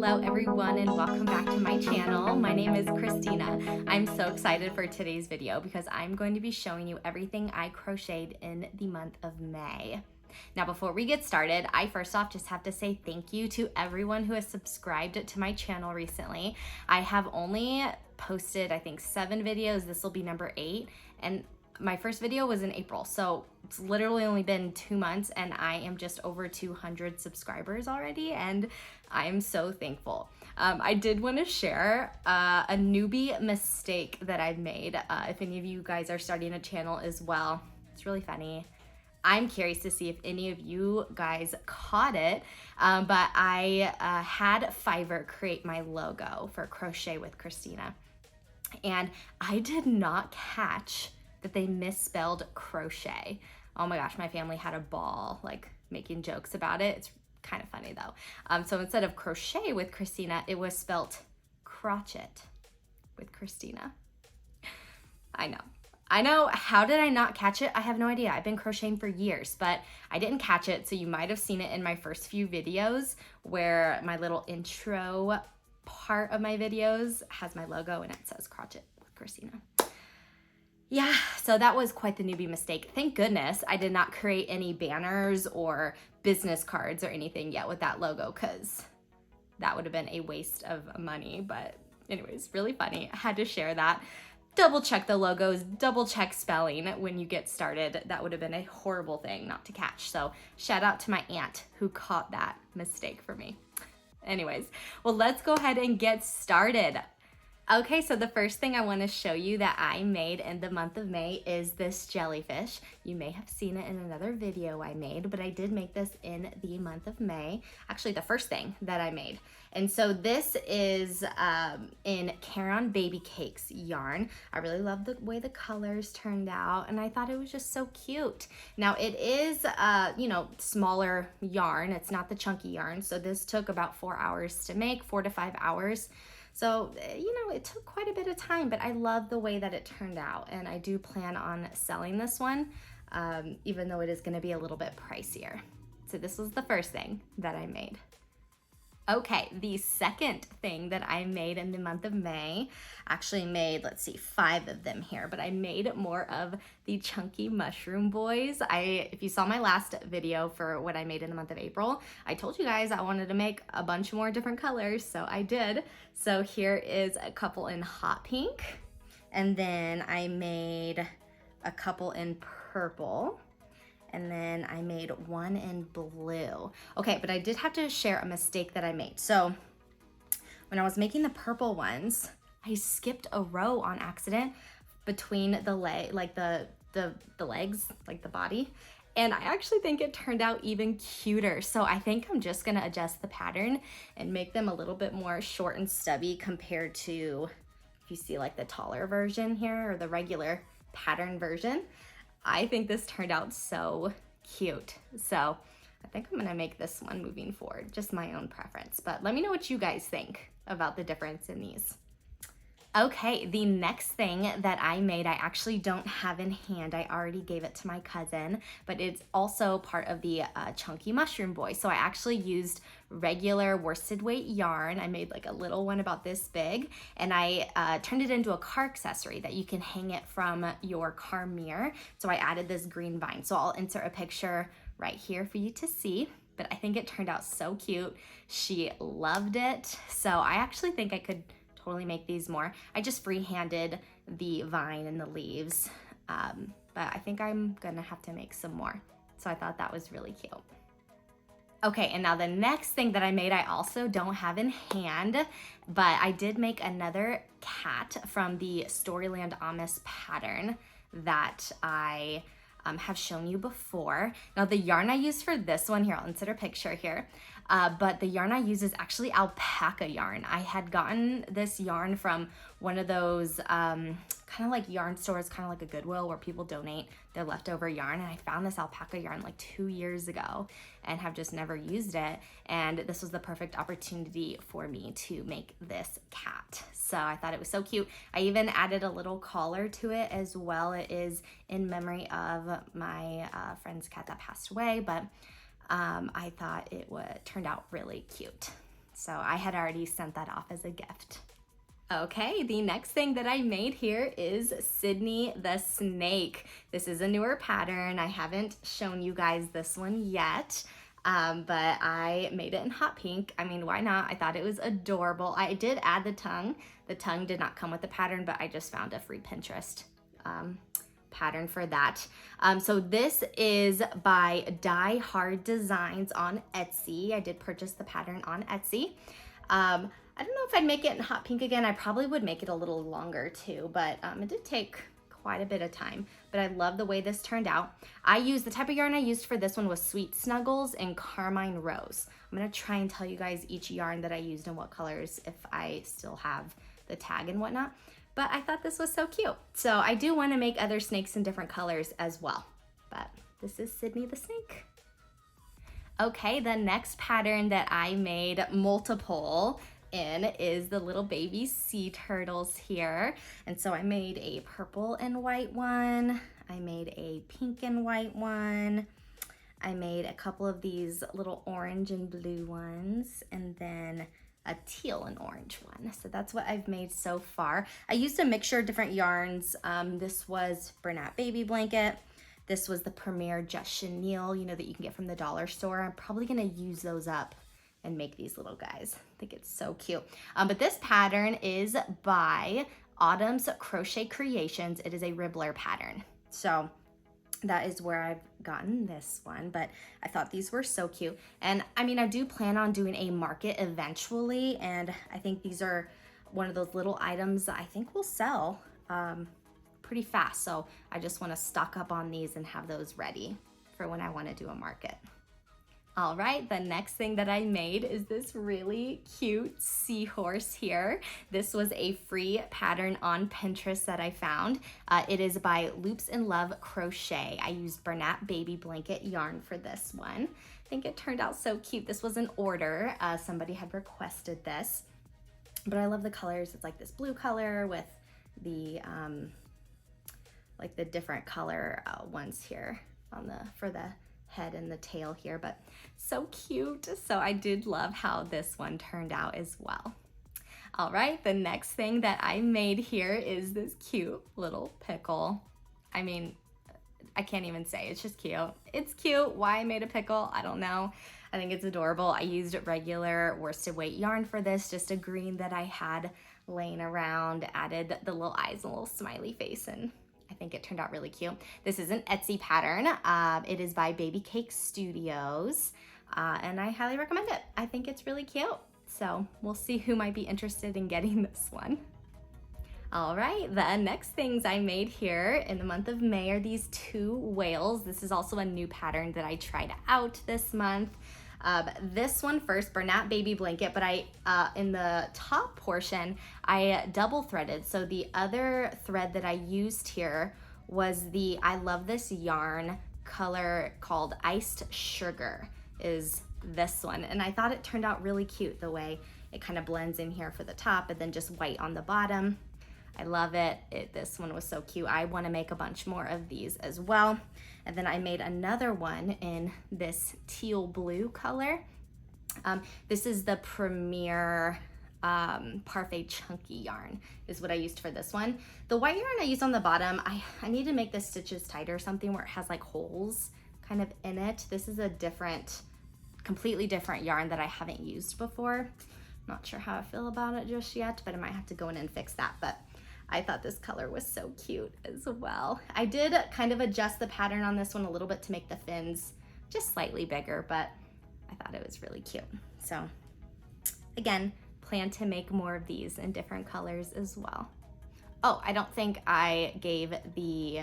Hello everyone and welcome back to my channel. My name is Christina. I'm so excited for today's video because I'm going to be showing you everything I crocheted in the month of May. Now before we get started, I first off just have to say thank you to everyone who has subscribed to my channel recently. I have only posted I think 7 videos. This will be number 8, and my first video was in April, so it's literally only been 2 months and I am just over 200 subscribers already, and I'm so thankful. I did want to share a newbie mistake that I've made. If any of you guys are starting a channel as well, it's really funny. I'm curious to see if any of you guys caught it, but I had Fiverr create my logo for Crochet with Christina, and I did not catch that they misspelled crochet. Oh my gosh, my family had a ball like making jokes about it. It's kind of funny though. So instead of crochet with Christina, it was spelt crochet with Christina. I know. How did I not catch it? I have no idea. I've been crocheting for years, but I didn't catch it. So you might have seen it in my first few videos where my little intro part of my videos has my logo and it says crochet with Christina. Yeah, so that was quite the newbie mistake. Thank goodness I did not create any banners or business cards or anything yet with that logo, because that would have been a waste of money. But anyways, really funny. I had to share that. Double check the logos, double check spelling when you get started. That would have been a horrible thing not to catch. So shout out to my aunt who caught that mistake for me. Anyways, well, let's go ahead and get started. Okay, so the first thing I want to show you that I made in the month of May is this jellyfish. You may have seen it in another video I made, but I did make this in the month of May. Actually, the first thing that I made. And so this is in Caron Baby Cakes yarn. I really love the way the colors turned out, and I thought it was just so cute. Now it is, smaller yarn. It's not the chunky yarn. So this took about 4 hours to make, 4 to 5 hours. So, it took quite a bit of time, but I love the way that it turned out, and I do plan on selling this one, even though it is going to be a little bit pricier. So this was the first thing that I made. Okay, the second thing that I made in the month of May, actually made, 5 of them here, but I made more of the chunky mushroom boys. If you saw my last video for what I made in the month of April, I told you guys I wanted to make a bunch more different colors, so I did. So here is a couple in hot pink, and then I made a couple in purple. And then I made one in blue. Okay, but I did have to share a mistake that I made. So when I was making the purple ones, I skipped a row on accident between the legs, like the body. And I actually think it turned out even cuter. So I think I'm just gonna adjust the pattern and make them a little bit more short and stubby compared to, if you see like the taller version here or the regular pattern version. I think this turned out so cute. So I think I'm gonna make this one moving forward, just my own preference. But let me know what you guys think about the difference in these. Okay, the next thing that I made, I actually don't have in hand. I already gave it to my cousin, but it's also part of the chunky mushroom boy. So I actually used regular worsted weight yarn. I made like a little one about this big, and I turned it into a car accessory that you can hang it from your car mirror. So I added this green vine. So I'll insert a picture right here for you to see, but I think it turned out so cute. She loved it. So I actually think I could totally make these more. I just freehanded the vine and the leaves, but I think I'm gonna have to make some more. So I thought that was really cute. Okay, and now the next thing that I made, I also don't have in hand, but I did make another cat from the Storyland Amos pattern that I have shown you before. Now the yarn I used for this one here, I'll insert a picture here, but the yarn I use is actually alpaca yarn. I had gotten this yarn from one of those kind of like yarn stores, kind of like a Goodwill, where people donate their leftover yarn, and I found this alpaca yarn like 2 years ago and have just never used it, and this was the perfect opportunity for me to make this cat. So I thought it was so cute. I even added a little collar to it as well. It is in memory of my friend's cat that passed away, but I thought it turned out really cute. So I had already sent that off as a gift. Okay, the next thing that I made here is Sydney the Snake. This is a newer pattern. I haven't shown you guys this one yet, but I made it in hot pink. I mean, why not? I thought it was adorable. I did add the tongue. The tongue did not come with the pattern, but I just found a free Pinterest pattern for that. So this is by Die Hard Designs on Etsy. I did purchase the pattern on Etsy. I don't know if I'd make it in hot pink again. I probably would make it a little longer too, but it did take quite a bit of time. But I love the way this turned out. The type of yarn I used for this one was Sweet Snuggles and Carmine Rose. I'm gonna try and tell you guys each yarn that I used and what colors if I still have the tag and whatnot. But I thought this was so cute. So I do wanna make other snakes in different colors as well. But this is Sydney the Snake. Okay, the next pattern that I made multiple in is the little baby sea turtles here. And so I made a purple and white one. I made a pink and white one. I made a couple of these little orange and blue ones, and then a teal and orange one. So that's what I've made so far. I used a mixture of different yarns. This was Bernat Baby Blanket. This was the Premier Just Chenille, you know, that you can get from the dollar store. I'm probably gonna use those up and make these little guys. I think it's so cute. But this pattern is by Autumn's Crochet Creations. It is a Ribbler pattern. So that is where I've gotten this one, but I thought these were so cute. And I mean, I do plan on doing a market eventually, and I think these are one of those little items that I think will sell pretty fast. So I just wanna stock up on these and have those ready for when I wanna do a market. All right, the next thing that I made is this really cute seahorse here. This was a free pattern on Pinterest that I found. It is by Loops in Love Crochet. I used Bernat Baby Blanket yarn for this one. I think it turned out so cute. This was an order. Somebody had requested this, but I love the colors. It's like this blue color with the like the different color ones here on for the head and the tail here, but so cute. So I did love how this one turned out as well. All right, the next thing that I made here is this cute little pickle. I mean, I can't even say, it's just cute. It's cute. Why I made a pickle, I don't know. I think it's adorable. I used regular worsted weight yarn for this, just a green that I had laying around, added the little eyes and a little smiley face, and I think it turned out really cute. This is an Etsy pattern. It is by Baby Cake Studios, and I highly recommend it. I think it's really cute. So we'll see who might be interested in getting this one. All right, the next things I made here in the month of May are these two whales. This is also a new pattern that I tried out this month. This one first, Bernat Baby Blanket, but in the top portion, I double threaded. So the other thread that I used here was the I Love This Yarn color called Iced Sugar is this one. And I thought it turned out really cute the way it kind of blends in here for the top and then just white on the bottom. I love it. This one was so cute. I want to make a bunch more of these as well. And then I made another one in this teal blue color. This is the Premier Parfait Chunky yarn is what I used for this one. The white yarn I used on the bottom, I need to make the stitches tighter or something where it has like holes kind of in it. This is a completely different yarn that I haven't used before. Not sure how I feel about it just yet, but I might have to go in and fix that. But I thought this color was so cute as well. I did kind of adjust the pattern on this one a little bit to make the fins just slightly bigger, but I thought it was really cute. So again, plan to make more of these in different colors as well. Oh, I don't think I gave the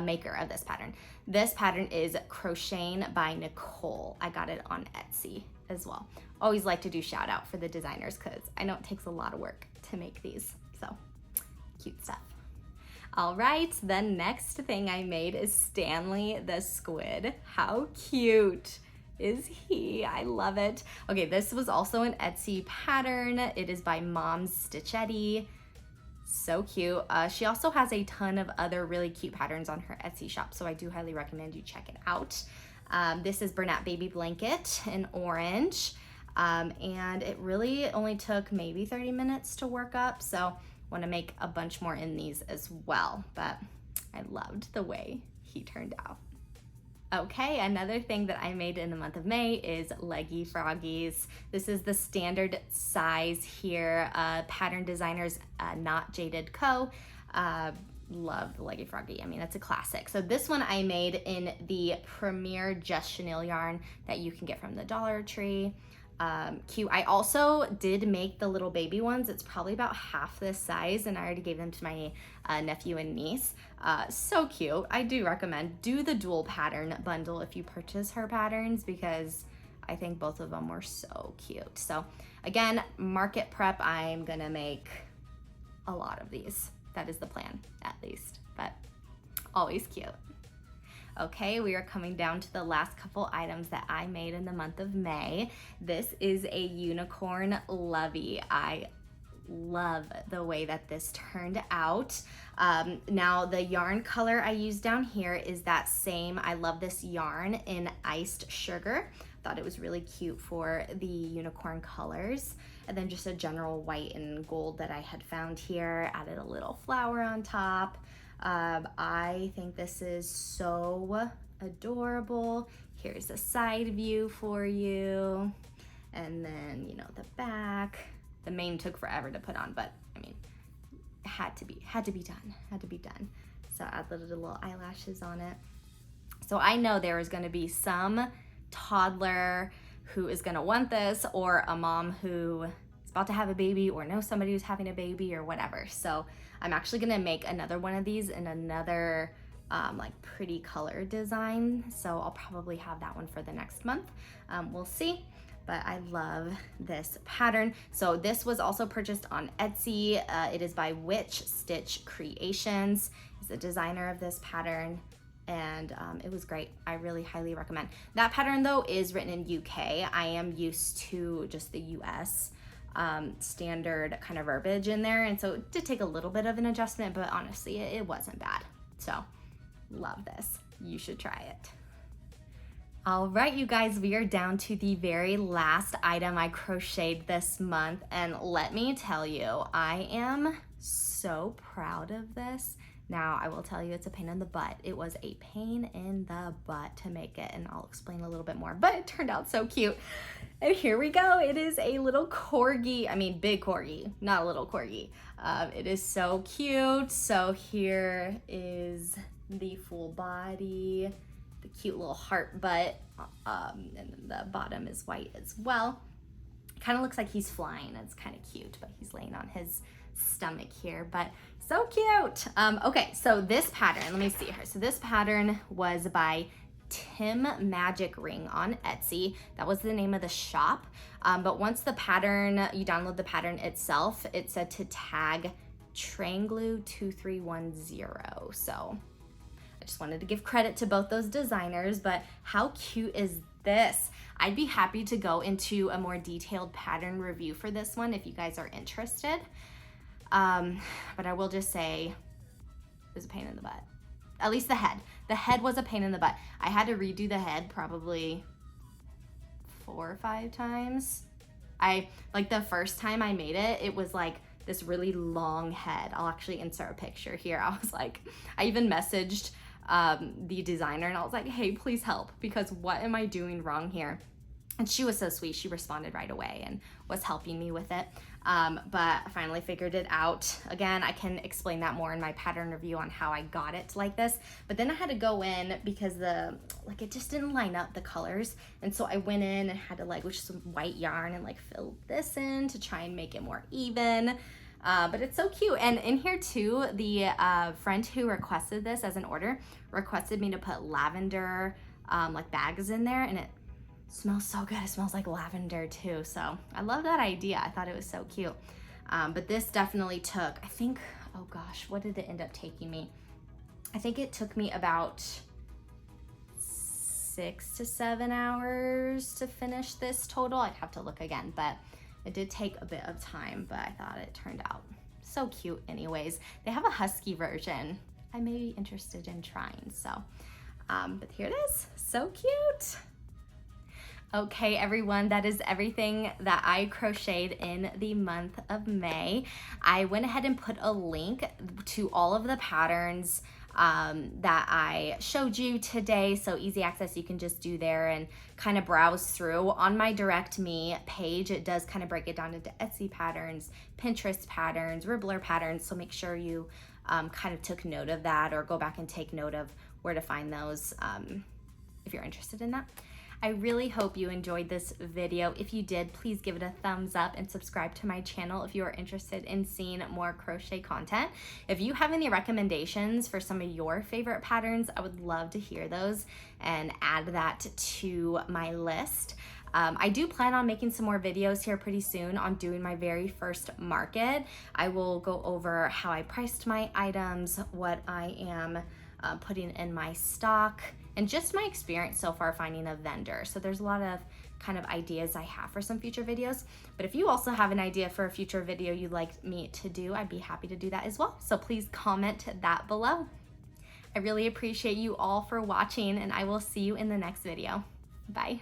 maker of this pattern. This pattern is Crocheting by Nicole. I got it on Etsy as well. Always like to do shout out for the designers because I know it takes a lot of work to make these, so cute stuff. All right, the next thing I made is Stanley the Squid. How cute is he? I love it. Okay, this was also an Etsy pattern. It is by Mom's Stitchetti. So cute. She also has a ton of other really cute patterns on her Etsy shop, so I do highly recommend you check it out. This is Bernat Baby Blanket in orange. And it really only took maybe 30 minutes to work up, so want to make a bunch more in these as well, but I loved the way he turned out. Okay, another thing that I made in the month of May is Leggy Froggies. This is the standard size here. Pattern designers, Not Jaded Co. Love the Leggy Froggy. I mean, it's a classic. So this one I made in the Premier Just Chenille yarn that you can get from the Dollar Tree. Cute. I also did make the little baby ones. It's probably about half this size, and I already gave them to my nephew and niece. So cute. I do recommend do the dual pattern bundle if you purchase her patterns, because I think both of them were so cute. So again, market prep, I'm gonna make a lot of these. That is the plan, at least, but always cute. Okay, we are coming down to the last couple items that I made in the month of May. This is a unicorn lovey. I love the way that this turned out. Now the yarn color I used down here is that same, I love this yarn in iced sugar. Thought it was really cute for the unicorn colors. And then just a general white and gold that I had found here. Added a little flower on top. I think this is so adorable. Here's a side view for you. And then, you know, the back. The mane took forever to put on, but I mean, it had to be done. So add the little eyelashes on it. So I know there is gonna be some toddler who is gonna want this, or a mom who is about to have a baby, or knows somebody who's having a baby, or whatever. So I'm actually gonna make another one of these in another like pretty color design. So I'll probably have that one for the next month. We'll see, but I love this pattern. So this was also purchased on Etsy. It is by Witch Stitch Creations. He's the designer of this pattern, and it was great. I really highly recommend. That pattern though is written in UK. I am used to just the US standard kind of verbiage in there, and so it did take a little bit of an adjustment, but honestly it wasn't bad. So love this. You should try it. All right, you guys, we are down to the very last item I crocheted this month, and let me tell you, I am so proud of this. Now, I will tell you, it's a pain in the butt. It was a pain in the butt to make it, and I'll explain a little bit more, but it turned out so cute. And here we go. It is a little corgi. I mean, big corgi, not a little corgi. It is so cute. So here is the full body, the cute little heart butt, and then the bottom is white as well. Kind of looks like he's flying. It's kind of cute, but he's laying on his stomach here, but so cute. Okay, so this pattern, let me see here. So this pattern was by Tim Magic Ring on Etsy. That was the name of the shop. But once the pattern, you download the pattern itself, it said to tag Tranglu2310. So I just wanted to give credit to both those designers, but how cute is this? I'd be happy to go into a more detailed pattern review for this one if you guys are interested. But I will just say it was a pain in the butt. At least the head. The head was a pain in the butt. I had to redo the head probably 4 or 5 times. Like the first time I made it, it was like this really long head. I'll actually insert a picture here. I was like, I even messaged the designer and I was like, hey, please help, because what am I doing wrong here? And she was so sweet. She responded right away and was helping me with it. But I finally figured it out. Again, I can explain that more in my pattern review on how I got it like this. But then I had to go in because it just didn't line up the colors. And so I went in and had to with some white yarn and fill this in to try and make it more even. But it's so cute. And in here too, the friend who requested this as an order requested me to put lavender bags in there, and it smells so good. It smells like lavender too. So I love that idea. I thought it was so cute. But this definitely took, I think, oh gosh, what did it end up taking me? I think it took me about 6 to 7 hours to finish this total. I'd have to look again, but it did take a bit of time, but I thought it turned out so cute anyways. They have a husky version I may be interested in trying, so. But here it is, so cute. Okay, everyone, that is everything that I crocheted in the month of May. I went ahead and put a link to all of the patterns that I showed you today, so easy access. You can just do there and kind of browse through. On my Direct Me page, it does kind of break it down into Etsy patterns, Pinterest patterns, Ribbler patterns, so make sure you kind of took note of that, or go back and take note of where to find those if you're interested in that. I really hope you enjoyed this video. If you did, please give it a thumbs up and subscribe to my channel if you are interested in seeing more crochet content. If you have any recommendations for some of your favorite patterns, I would love to hear those and add that to my list. I do plan on making some more videos here pretty soon on doing my very first market. I will go over how I priced my items, what I am putting in my stock, and just my experience so far finding a vendor. So there's a lot of kind of ideas I have for some future videos. But if you also have an idea for a future video you'd like me to do, I'd be happy to do that as well. So please comment that below. I really appreciate you all for watching, and I will see you in the next video. Bye.